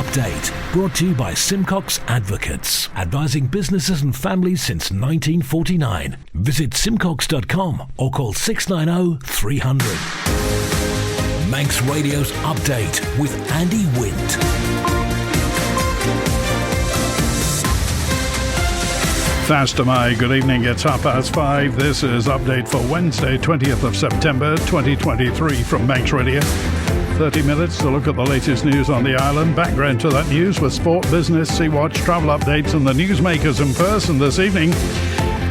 Update, brought to you by Simcox Advocates, advising businesses and families since 1949. Visit simcox.com or call 690 300. Manx Radio's Update with Andy Wint. Faster, my good evening. It's 5:30. This is Update for Wednesday, 20th of September, 2023 from Manx Radio. 30 minutes to look at the latest news on the island. Background to that news with sport, business, Sea-Watch, travel updates and the newsmakers in person this evening.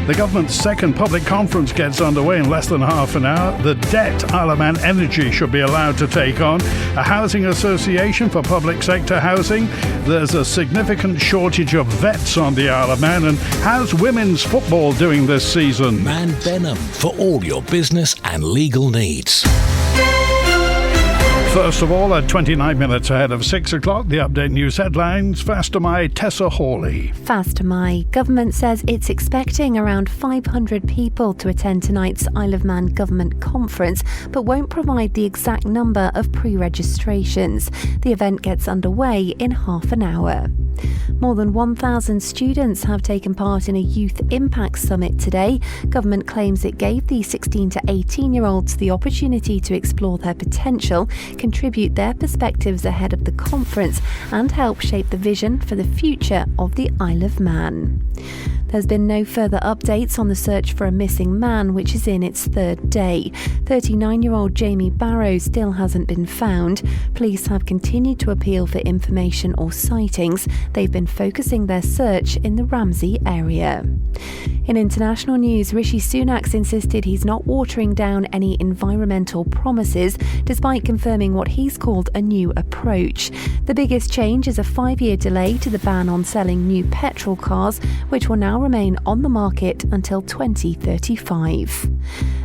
The government's second public conference gets underway in less than half an hour. The debt Isle of Man Energy should be allowed to take on. A housing association for public sector housing. There's a significant shortage of vets on the Isle of Man. And how's women's football doing this season? Man Benham for all your business and legal needs. First of all, at 29 minutes ahead of 6 o'clock, the Update News headlines. Faster my Tessa Hawley. Faster my. Government says it's expecting around 500 people to attend tonight's Isle of Man Government Conference, but won't provide the exact number of pre-registrations. The event gets underway in half an hour. More than 1,000 students have taken part in a Youth Impact Summit today. Government claims it gave the 16 to 18-year-olds the opportunity to explore their potential, contribute their perspectives ahead of the conference and help shape the vision for the future of the Isle of Man. There's been no further updates on the search for a missing man, which is in its third day. 39-year-old Jamie Barrow still hasn't been found. Police have continued to appeal for information or sightings. They've been focusing their search in the Ramsey area. In international news, Rishi Sunak's insisted he's not watering down any environmental promises, despite confirming what he's called a new approach. The biggest change is a 5-year delay to the ban on selling new petrol cars, which will now remain on the market until 2035.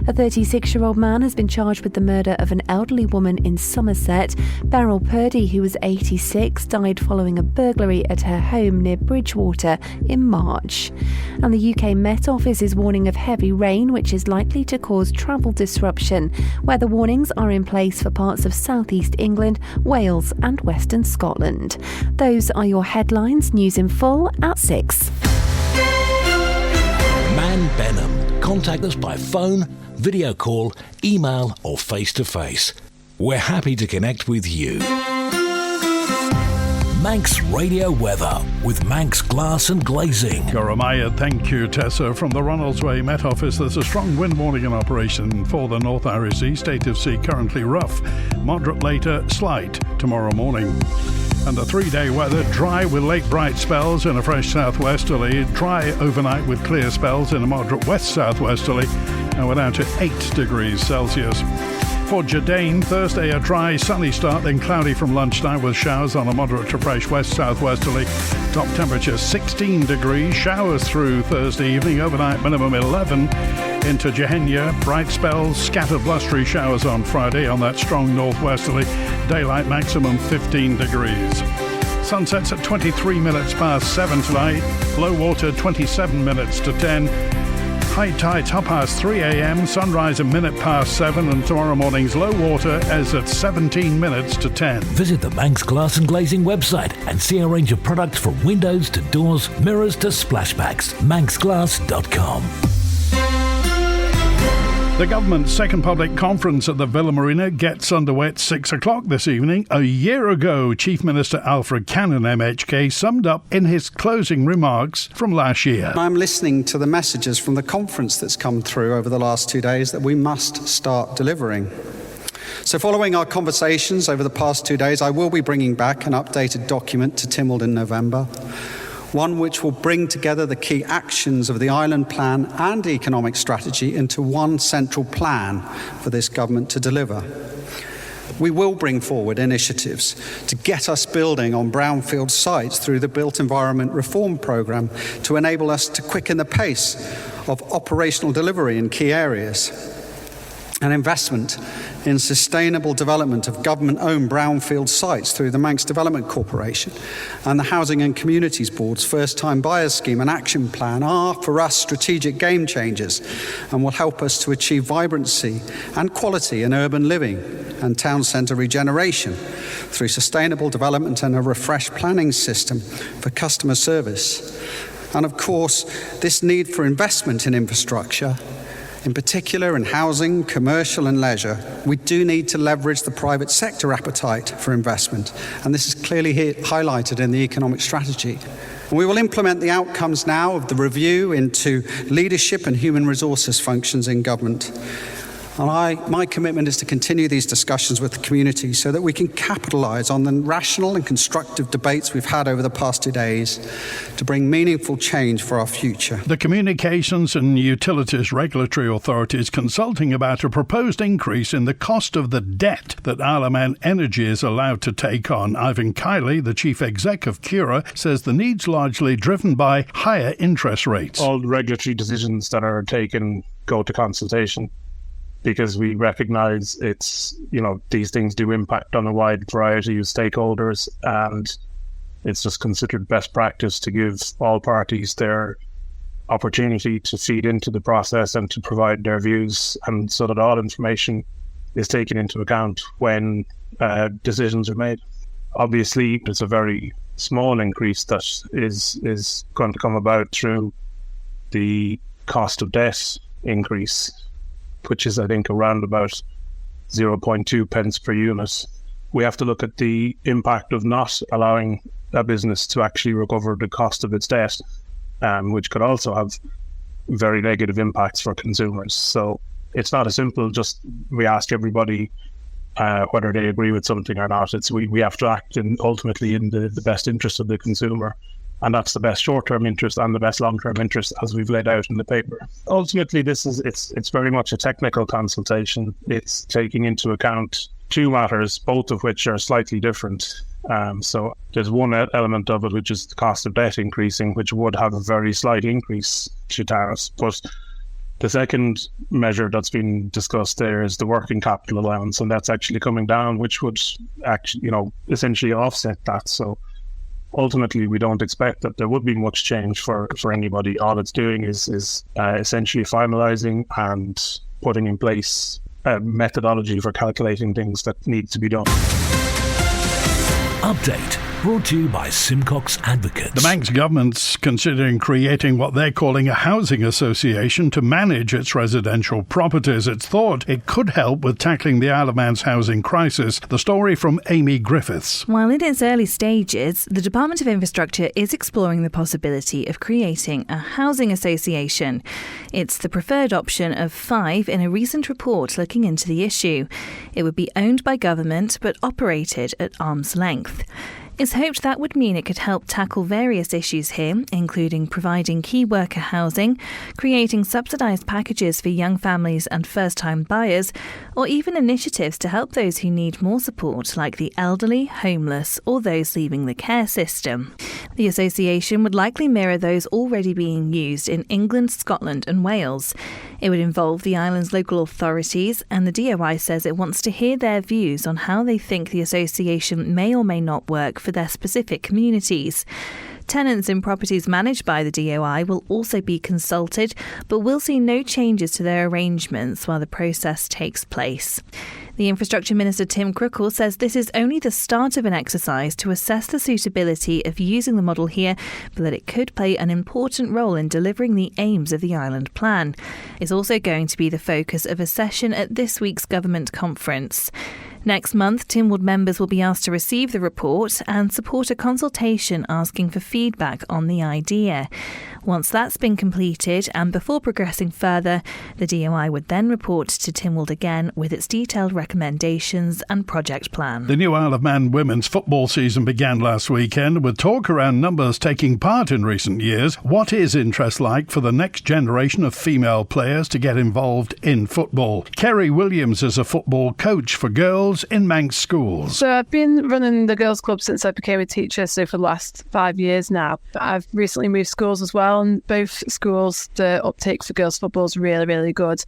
A 36-year-old man has been charged with the murder of an elderly woman in Somerset. Beryl Purdy, who was 86, died following a burglary at her home near Bridgewater in March. And the UK Met Office is warning of heavy rain, which is likely to cause travel disruption. Weather warnings are in place for parts of southeast England, Wales and western Scotland. Those are your headlines. News in full at 6. Man Benham. Contact us by phone, video call, email or face-to-face. We're happy to connect with you. Manx Radio Weather with Manx Glass and Glazing. Goramaya, thank you, Tessa. From the Ronaldsway Met Office, there's a strong wind warning in operation for the North Irish Sea. State of sea currently rough. Moderate later, slight tomorrow morning. And the 3-day weather, dry with late bright spells in a fresh southwesterly, dry overnight with clear spells in a moderate west southwesterly, and we're down to 8 degrees Celsius. For Jardine, Thursday a dry, sunny start, then cloudy from lunchtime with showers on a moderate to fresh west southwesterly. Top temperature 16 degrees, showers through Thursday evening, overnight minimum 11. Into Jehenya, bright spells, scattered blustery showers on Friday on that strong northwesterly. Daylight maximum 15 degrees. Sunsets at 23 minutes past 7 tonight. Low water 27 minutes to 10. High tides up past 3 a.m, sunrise a minute past 7, and tomorrow morning's low water is at 17 minutes to 10. Visit the Manx Glass and Glazing website and see a range of products from windows to doors, mirrors to splashbacks. manxglass.com. The government's second public conference at the Villa Marina gets underway at 6 o'clock this evening. A year ago, Chief Minister Alfred Cannon, MHK, summed up in his closing remarks from last year. I'm listening to the messages from the conference that's come through over the last 2 days that we must start delivering. So following our conversations over the past 2 days, I will be bringing back an updated document to Tynwald in November. One which will bring together the key actions of the island plan and economic strategy into one central plan for this government to deliver. We will bring forward initiatives to get us building on brownfield sites through the Built Environment Reform Programme to enable us to quicken the pace of operational delivery in key areas. and investment in sustainable development of government-owned brownfield sites through the Manx Development Corporation and the Housing and Communities Board's first-time buyers scheme and action plan are, for us, strategic game changers and will help us to achieve vibrancy and quality in urban living and town centre regeneration through sustainable development and a refreshed planning system for customer service. And of course, this need for investment in infrastructure, in particular in housing, commercial and leisure, we do need to leverage the private sector appetite for investment, and this is clearly highlighted in the economic strategy. And we will implement the outcomes now of the review into leadership and human resources functions in government. And my commitment is to continue these discussions with the community so that we can capitalise on the rational and constructive debates we've had over the past 2 days to bring meaningful change for our future. The Communications and Utilities Regulatory Authority is consulting about a proposed increase in the cost of the debt that Isle of Man Energy is allowed to take on. Ivan Kiley, the chief exec of Cura, says the need's largely driven by higher interest rates. All the regulatory decisions that are taken go to consultation, because we recognise these things do impact on a wide variety of stakeholders, and it's just considered best practice to give all parties their opportunity to feed into the process and to provide their views, and so that all information is taken into account when decisions are made. Obviously, it's a very small increase that is going to come about through the cost of debt increase, which is, I think, around about 0.2 pence per unit. We have to look at the impact of not allowing a business to actually recover the cost of its debt, which could also have very negative impacts for consumers. So it's not as simple just we ask everybody whether they agree with something or not. We have to act ultimately in the best interest of the consumer. And that's the best short-term interest and the best long-term interest, as we've laid out in the paper. Ultimately, it's very much a technical consultation. It's taking into account two matters, both of which are slightly different. So there's one element of it, which is the cost of debt increasing, which would have a very slight increase to tariffs. But the second measure that's been discussed there is the working capital allowance, and that's actually coming down, which would actually, essentially offset that. So ultimately, we don't expect that there would be much change for anybody. All it's doing is essentially finalising and putting in place a methodology for calculating things that need to be done. Update brought to you by Simcox Advocates. The Manx government's considering creating what they're calling a housing association to manage its residential properties. It's thought it could help with tackling the Isle of Man's housing crisis. The story from Amy Griffiths. While in its early stages, the Department of Infrastructure is exploring the possibility of creating a housing association. It's the preferred option of 5 in a recent report looking into the issue. It would be owned by government but operated at arm's length. It's hoped that would mean it could help tackle various issues here, including providing key worker housing, creating subsidised packages for young families and first-time buyers, or even initiatives to help those who need more support, like the elderly, homeless, or those leaving the care system. The association would likely mirror those already being used in England, Scotland and Wales. It would involve the island's local authorities, and the DOI says it wants to hear their views on how they think the association may or may not work for their specific communities. Tenants in properties managed by the DOI will also be consulted, but will see no changes to their arrangements while the process takes place. The Infrastructure Minister Tim Crookall says this is only the start of an exercise to assess the suitability of using the model here, but that it could play an important role in delivering the aims of the island plan. It's also going to be the focus of a session at this week's government conference. Next month, Tynwald members will be asked to receive the report and support a consultation asking for feedback on the idea. Once that's been completed and before progressing further, the DOI would then report to Tynwald again with its detailed recommendations and project plan. The new Isle of Man women's football season began last weekend with talk around numbers taking part in recent years. What is interest like for the next generation of female players to get involved in football? Kerry Williams is a football coach for girls in Manx schools. So I've been running the girls' club since I became a teacher, so for the last 5 years now. But I've recently moved schools as well, and both schools, the uptake for girls' football is really, really good.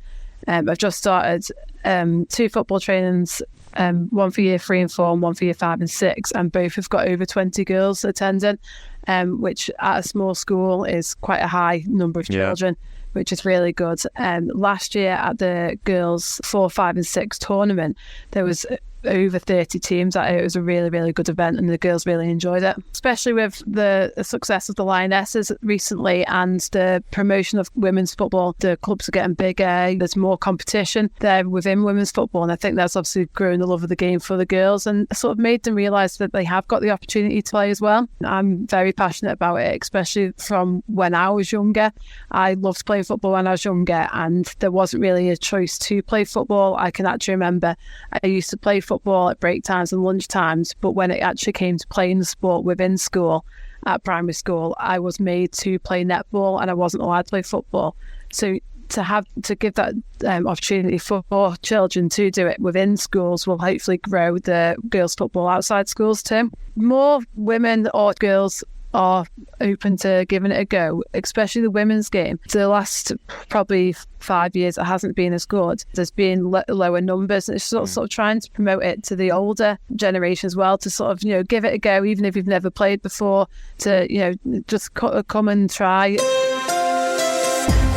I've just started 2 football trainings, one for year 3 and 4 and one for year 5 and 6, and both have got over 20 girls attending, which at a small school is quite a high number of children, which is really good. Last year at the girls 4, 5 and 6 tournament, there was over 30 teams. It was a really, really good event, and the girls really enjoyed it, especially with the success of the Lionesses recently and the promotion of women's football. The clubs are getting bigger, there's more competition there within women's football, and I think that's obviously grown the love of the game for the girls and sort of made them realise that they have got the opportunity to play as well. I'm very passionate about it, especially from when I was younger. I loved playing football when I was younger, and there wasn't really a choice to play football. I can actually remember I used to play football at break times and lunch times, but when it actually came to playing the sport within school, at primary school, I was made to play netball and I wasn't allowed to play football. So to give that opportunity for children to do it within schools will hopefully grow the girls' football outside schools too. More women or girls are open to giving it a go, especially the women's game. For the last probably 5 years, it hasn't been as good. There's been lower numbers, and it's sort of trying to promote it to the older generation as well, to sort of, give it a go, even if you've never played before, to, just come and try.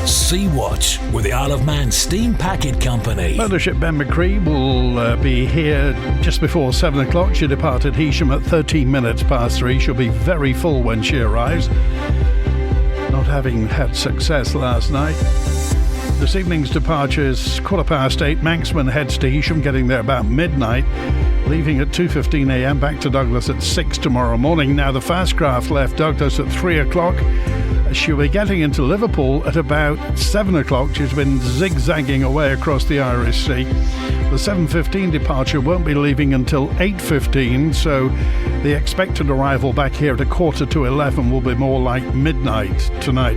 Sea Watch with the Isle of Man Steam Packet Company. Mothership Ben McCree will be here just before 7 o'clock. She departed Heysham at 13 minutes past 3. She'll be very full when she arrives, not having had success last night. This evening's departure is 8:15. Manxman heads to Heysham, getting there about midnight, leaving at 2:15 a.m. back to Douglas at 6 tomorrow morning. Now the Fastcraft left Douglas at 3 o'clock. She'll be getting into Liverpool at about 7 o'clock. She's been zigzagging away across the Irish Sea. The 7:15 departure won't be leaving until 8:15, so the expected arrival back here at 10:45 will be more like midnight tonight.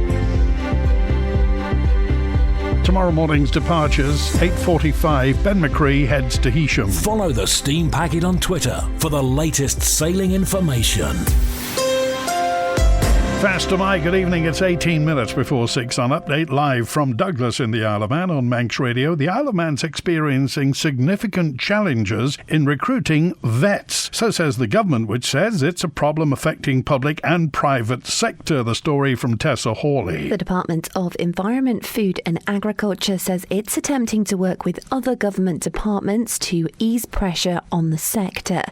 Tomorrow morning's departures, 8:45, Ben McCree heads to Heysham. Follow the Steam Packet on Twitter for the latest sailing information. Fast to my good evening. It's 18 minutes before 6 on Update, live from Douglas in the Isle of Man on Manx Radio. The Isle of Man's experiencing significant challenges in recruiting vets. So says the government, which says it's a problem affecting public and private sector. The story from Tessa Hawley. The Department of Environment, Food and Agriculture says it's attempting to work with other government departments to ease pressure on the sector.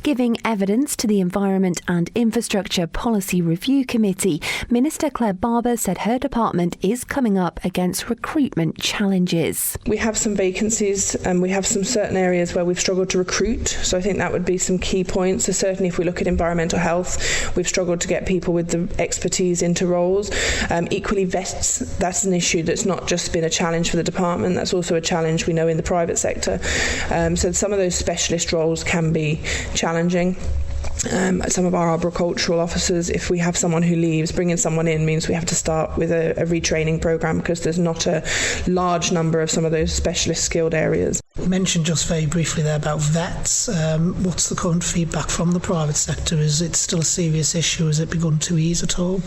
Giving evidence to the Environment and Infrastructure Policy Review Committee, Minister Claire Barber said her department is coming up against recruitment challenges. We have some vacancies and we have some certain areas where we've struggled to recruit, so I think that would be some key points. So certainly if we look at environmental health, we've struggled to get people with the expertise into roles. Equally, vets, that's an issue that's not just been a challenge for the department, that's also a challenge we know in the private sector. So some of those specialist roles can be challenging. Some of our arboricultural officers, if we have someone who leaves, bringing someone in means we have to start with a retraining programme because there's not a large number of some of those specialist skilled areas. You mentioned just very briefly there about vets. What's the current feedback from the private sector? Is it still a serious issue? Has it begun to ease at all?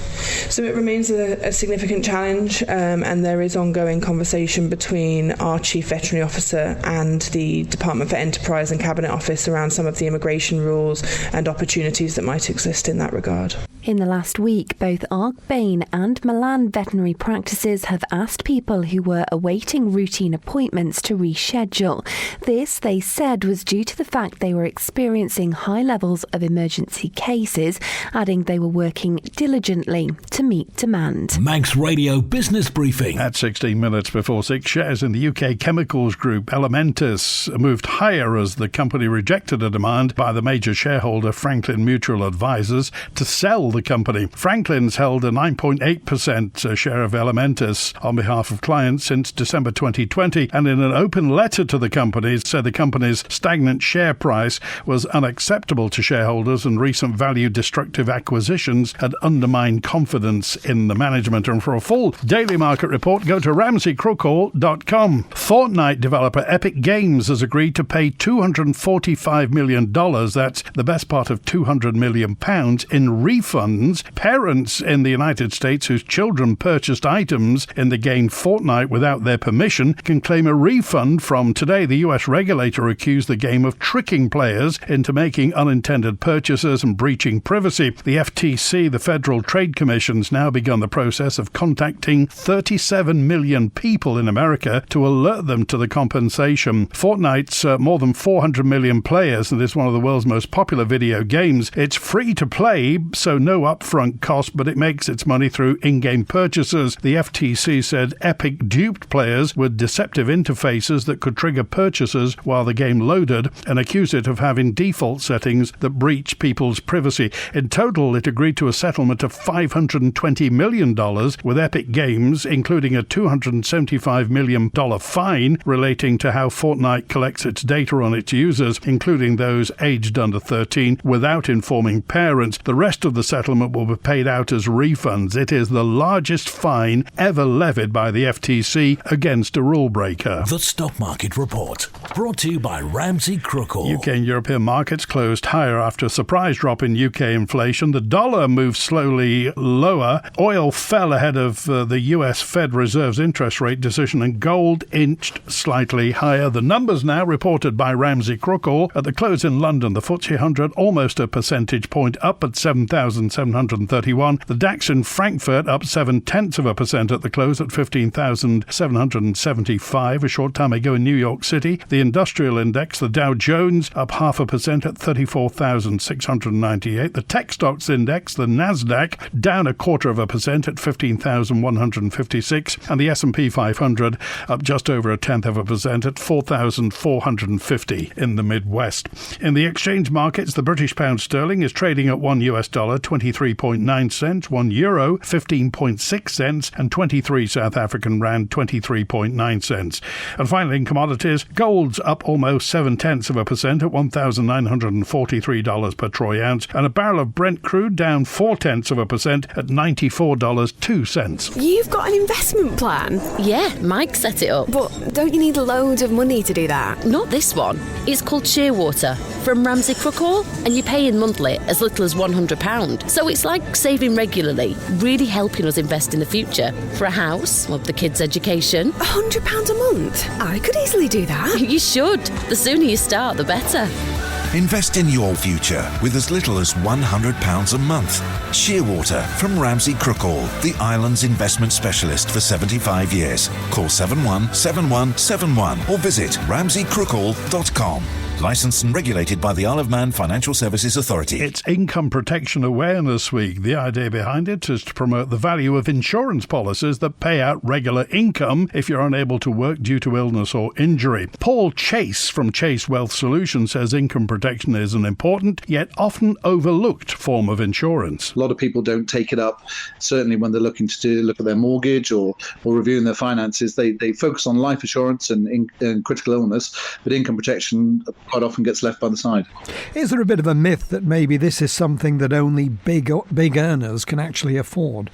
So it remains a significant challenge, and there is ongoing conversation between our Chief Veterinary Officer and the Department for Enterprise and Cabinet Office around some of the immigration rules and opportunities that might exist in that regard. In the last week, both Argbane and Milan veterinary practices have asked people who were awaiting routine appointments to reschedule. This, they said, was due to the fact they were experiencing high levels of emergency cases, adding they were working diligently to meet demand. Manx Radio Business Briefing. At 16 minutes before 6, shares in the UK chemicals group Elementis moved higher as the company rejected a demand by the major shareholder Franklin Mutual Advisors to sell the company. Franklin's held a 9.8% share of Elementis on behalf of clients since December 2020, and in an open letter to the company said the company's stagnant share price was unacceptable to shareholders and recent value destructive acquisitions had undermined confidence in the management. And for a full daily market report, go to ramseycrookhall.com. Fortnite developer Epic Games has agreed to pay $245 million, that's the best part of £200 million, in refunds refunds. Parents in the United States whose children purchased items in the game Fortnite without their permission can claim a refund from today. The US regulator accused the game of tricking players into making unintended purchases and breaching privacy. The FTC, the Federal Trade Commission, has now begun the process of contacting 37 million people in America to alert them to the compensation. Fortnite's more than 400 million players and is one of the world's most popular video games. It's free to play, so no upfront cost, but it makes its money through in-game purchases. The FTC said Epic duped players with deceptive interfaces that could trigger purchases while the game loaded and accused it of having default settings that breach people's privacy. In total, it agreed to a settlement of $520 million with Epic Games, including a $275 million fine relating to how Fortnite collects its data on its users, including those aged under 13, without informing parents. The rest of the settlement will be paid out as refunds. It is the largest fine ever levied by the FTC against a rule breaker. The Stock Market Report, brought to you by Ramsey Crookall. UK and European markets closed higher after a surprise drop in UK inflation. The dollar moved slowly lower. Oil fell ahead of the US Fed Reserve's interest rate decision, and gold inched slightly higher. The numbers now reported by Ramsey Crookall. At the close in London, the FTSE 100 almost a percentage point up at 7,731. The DAX in Frankfurt up 0.7% at the close at 15,775. A short time ago in New York City, the industrial index, the Dow Jones, up 0.5% at 34,698. The tech stocks index, the Nasdaq, down 0.25% at 15,156. And the S&P 500 up just over 0.1% at 4,450 in the Midwest. In the exchange markets, the British pound sterling is trading at $1 23.9 cents, €1 15.6 cents, and 23 South African rand 23.9 cents. And finally, in commodities, gold's up almost 0.7% at $1,943 per troy ounce, and a barrel of Brent crude down 0.4% at $94.02. You've got an investment plan? Yeah, Mike set it up. But don't you need loads of money to do that? Not this one. It's called Shearwater from Ramsey Crookall, and you pay in monthly as little as £100. So it's like saving regularly, really helping us invest in the future. For a house, or the kids' education. £100 a month? I could easily do that. You should. The sooner you start, the better. Invest in your future with as little as £100 a month. Shearwater from Ramsey Crookall, the island's investment specialist for 75 years. Call 717171 or visit ramseycrookall.com. Licensed and regulated by the Isle of Man Financial Services Authority. It's Income Protection Awareness Week. The idea behind it is to promote the value of insurance policies that pay out regular income if you're unable to work due to illness or injury. Paul Chase from Chase Wealth Solutions says income protection is an important yet often overlooked form of insurance. A lot of people don't take it up, certainly when they're looking to look at their mortgage or reviewing their finances. They focus on life assurance and critical illness, but income protection quite often gets left by the side. Is there a bit of a myth that maybe this is something that only big earners can actually afford?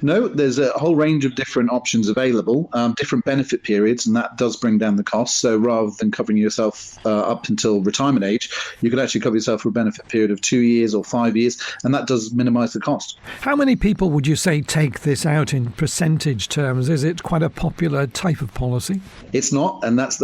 No, there's a whole range of different options available, different benefit periods, and that does bring down the cost. So rather than covering yourself up until retirement age, you could actually cover yourself for a benefit period of 2 years or 5 years, and that does minimise the cost. How many people would you say take this out in percentage terms? Is it quite a popular type of policy? It's not, and that's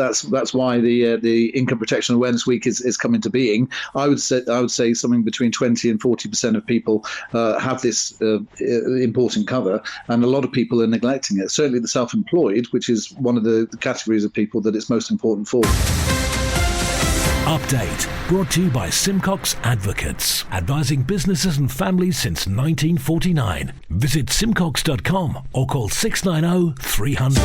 why the Income Protection Awareness Week is coming to being. I would say something between 20 and 40% of people have this important cover, and a lot of people are neglecting it. Certainly the self-employed, which is one of the categories of people that it's most important for. Update brought to you by Simcox Advocates, advising businesses and families since 1949. Visit simcox.com or call 690 300.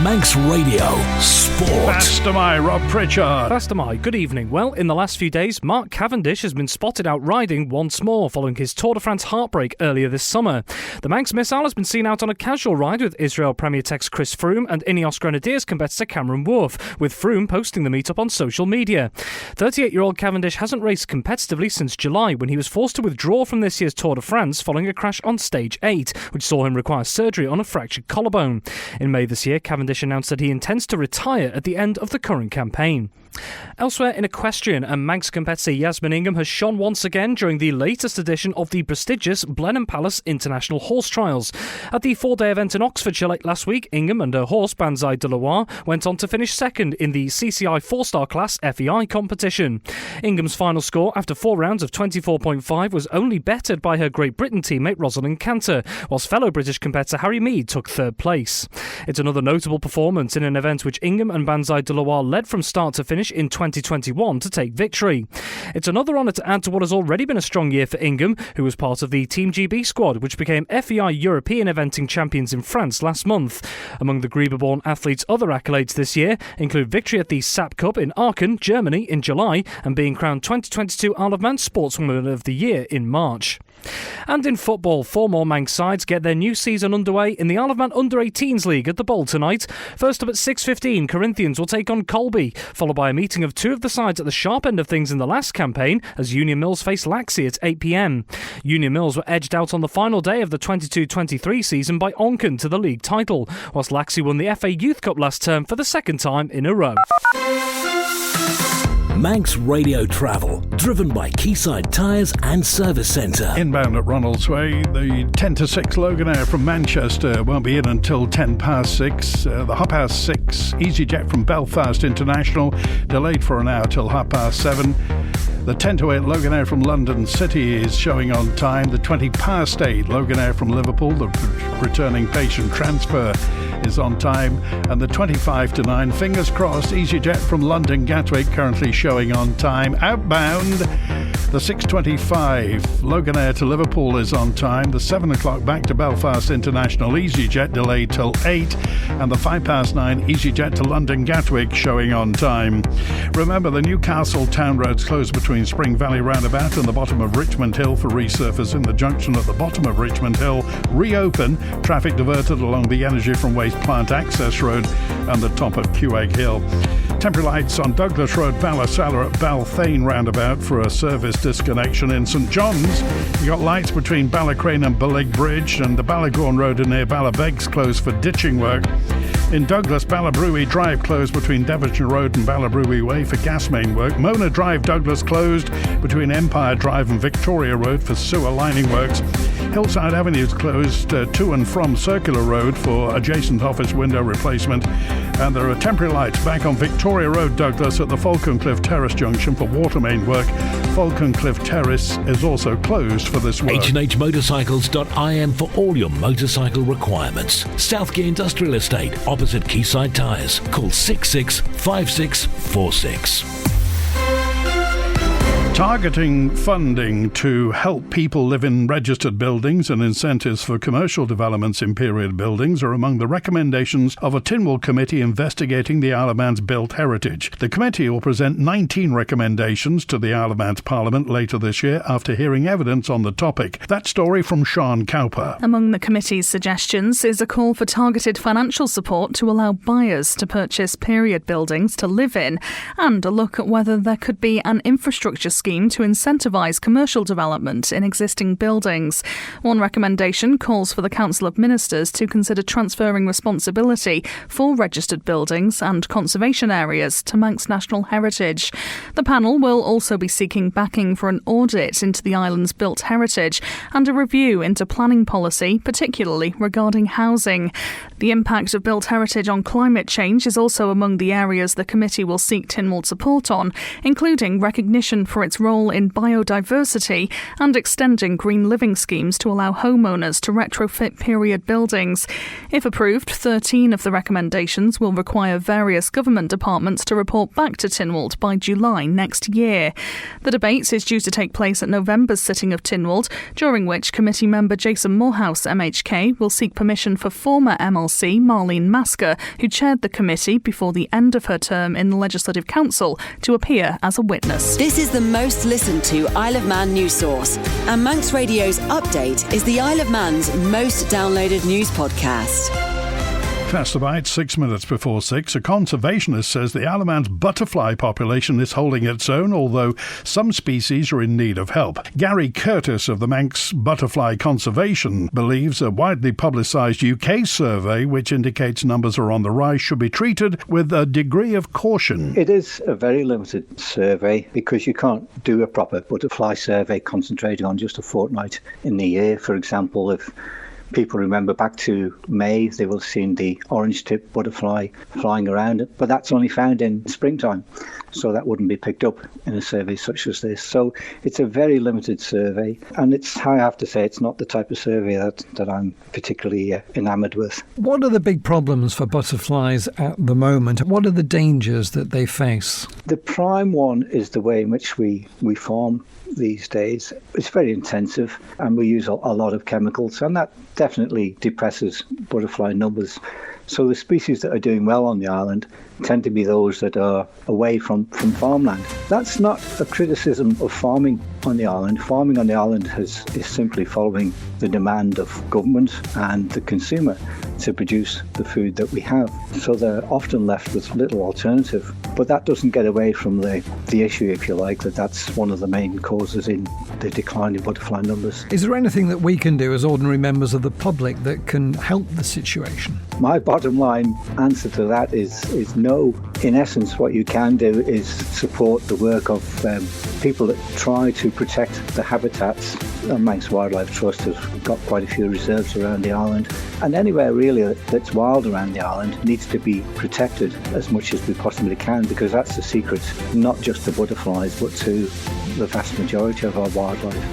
Manx Radio Sport. Faster my Rob Pritchard. Faster my, good evening. Well, in the last few days, Mark Cavendish has been spotted out riding once more following his Tour de France heartbreak earlier this summer. The Manx missile has been seen out on a casual ride with Israel Premier Tech's Chris Froome and Ineos Grenadiers competitor Cameron Wolf, with Froome posting the meetup on social media. 38-year-old Cavendish hasn't raced competitively since July, when he was forced to withdraw from this year's Tour de France following a crash on Stage 8, which saw him require surgery on a fractured collarbone. In May this year, Cavendish announced that he intends to retire at the end of the current campaign. Elsewhere in equestrian, and Manx competitor Yasmin Ingham has shone once again during the latest edition of the prestigious Blenheim Palace International Horse Trials. At the 4-day event in Oxfordshire last week, Ingham and her horse Banzai de Loire went on to finish second in the CCI 4-star class FEI competition. Ingham's final score after 4 rounds of 24.5 was only bettered by her Great Britain teammate Rosalind Cantor, whilst fellow British competitor Harry Mead took 3rd place. It's another notable performance in an event which Ingham and Banzai de Loire led from start to finish in 2021 to take victory. It's another honour to add to what has already been a strong year for Ingham, who was part of the Team GB squad, which became FEI European Eventing Champions in France last month. Among the Grieber-born athletes' other accolades this year include victory at the SAP Cup in Aachen, Germany in July, and being crowned 2022 Isle of Man Sportswoman of the Year in March. And in football, 4 more Manx sides get their new season underway in the Isle of Man Under-18s League at the Bowl tonight. First up at 6:15, Corinthians will take on Colby, followed by a meeting of 2 of the sides at the sharp end of things in the last campaign as Union Mills face Laxey at 8 p.m. Union Mills were edged out on the final day of the 22-23 season by Onken to the league title, whilst Laxey won the FA Youth Cup last term for the 2nd time in a row. Manx Radio Travel, driven by Quayside Tyres and Service Centre. Inbound at Ronalds Way, the 10-6 Loganair from Manchester won't be in until 6:10. The 6:30 EasyJet from Belfast International, delayed for an hour till 7:30. The 10-8 Loganair from London City is showing on time. The 8 Loganair from Liverpool, the returning patient transfer, is on time. And the 9, fingers crossed, EasyJet from London Gatwick currently showing on time. Outbound, the 6:25 Loganair to Liverpool is on time. The 7 o'clock back to Belfast International EasyJet delayed till 8. And the 9:05 EasyJet to London Gatwick showing on time. Remember, the Newcastle town roads closed between Spring Valley Roundabout and the bottom of Richmond Hill for resurfacing. The junction at the bottom of Richmond Hill reopen. Traffic diverted along the Energy from Waste Plant Access Road and the top of Quegg Hill. Temporary lights on Douglas Road, Ballasalla at Balthane Roundabout for a service disconnection. In St John's, you got lights between Ballacrane and Ballig Bridge, and the Ballagorn Road near Ballabegs closed for ditching work. In Douglas, Ballabrewy Drive closed between Devonshire Road and Ballabrewy Way for gas main work. Mona Drive, Douglas closed between Empire Drive and Victoria Road for sewer lining works. Hillside Avenue is closed to and from Circular Road for adjacent office window replacement. And there are temporary lights back on Victoria Road, Douglas, at the Falconcliffe Terrace junction for water main work. Falconcliffe Terrace is also closed for this work. H&H Motorcycles.im for all your motorcycle requirements. Southgate Industrial Estate, opposite Quayside Tyres. Call 665646. Targeting funding to help people live in registered buildings and incentives for commercial developments in period buildings are among the recommendations of a Tynwald committee investigating the Isle of Man's built heritage. The committee will present 19 recommendations to the Isle of Man's Parliament later this year after hearing evidence on the topic. That story from Sean Cowper. Among the committee's suggestions is a call for targeted financial support to allow buyers to purchase period buildings to live in, and a look at whether there could be an infrastructure scheme to incentivise commercial development in existing buildings. One recommendation calls for the Council of Ministers to consider transferring responsibility for registered buildings and conservation areas to Manx National Heritage. The panel will also be seeking backing for an audit into the island's built heritage and a review into planning policy, particularly regarding housing. The impact of built heritage on climate change is also among the areas the committee will seek Tynwald support on, including recognition for its role in biodiversity and extending green living schemes to allow homeowners to retrofit period buildings. If approved, 13 of the recommendations will require various government departments to report back to Tynwald by July next year. The debate is due to take place at November's sitting of Tynwald, during which committee member Jason Morehouse MHK will seek permission for former MLC Marlene Masker, who chaired the committee before the end of her term in the Legislative Council, to appear as a witness. This is the most listened to Isle of Man news source, and Manx Radio's Update is the Isle of Man's most downloaded news podcast. Castor 6 minutes before 6. A conservationist says the Isle of Man's butterfly population is holding its own, although some species are in need of help. Gary Curtis of the Manx Butterfly Conservation believes a widely publicised UK survey, which indicates numbers are on the rise, should be treated with a degree of caution. It is a very limited survey because you can't do a proper butterfly survey concentrating on just a fortnight in the year. For example, if people remember back to May, they will have seen the orange-tipped butterfly flying around, but that's only found in springtime, so that wouldn't be picked up in a survey such as this. So it's a very limited survey, and I have to say, it's not the type of survey that I'm particularly enamoured with. What are the big problems for butterflies at the moment? What are the dangers that they face? The prime one is the way in which we farm these days. It's very intensive, and we use a lot of chemicals, and that definitely depresses butterfly numbers. So the species that are doing well on the island tend to be those that are away from farmland. That's not a criticism of farming on the island. Farming on the island is simply following the demand of government and the consumer to produce the food that we have. So they're often left with little alternative. But that doesn't get away from the issue, if you like, that's one of the main causes in the decline in butterfly numbers. Is there anything that we can do as ordinary members of the public that can help the situation? My bottom line answer to that is no. In essence, what you can do is support the work of people that try to protect the habitats. The Manx Wildlife Trust has got quite a few reserves around the island, and anywhere really that's wild around the island needs to be protected as much as we possibly can, because that's the secret, not just to butterflies but to the vast majority of our wildlife.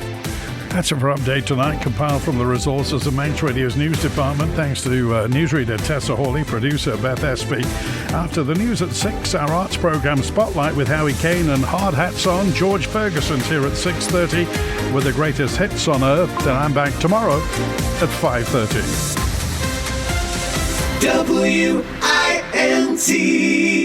That's it for Update Tonight, compiled from the resources of Manx Radio's news department. Thanks to newsreader Tessa Hawley, producer Beth Espy. After the news at 6, our arts programme Spotlight with Howie Kane and Hard Hats On. George Ferguson's here at 6:30 with the greatest hits on earth. Then I'm back tomorrow at 5:30. WINT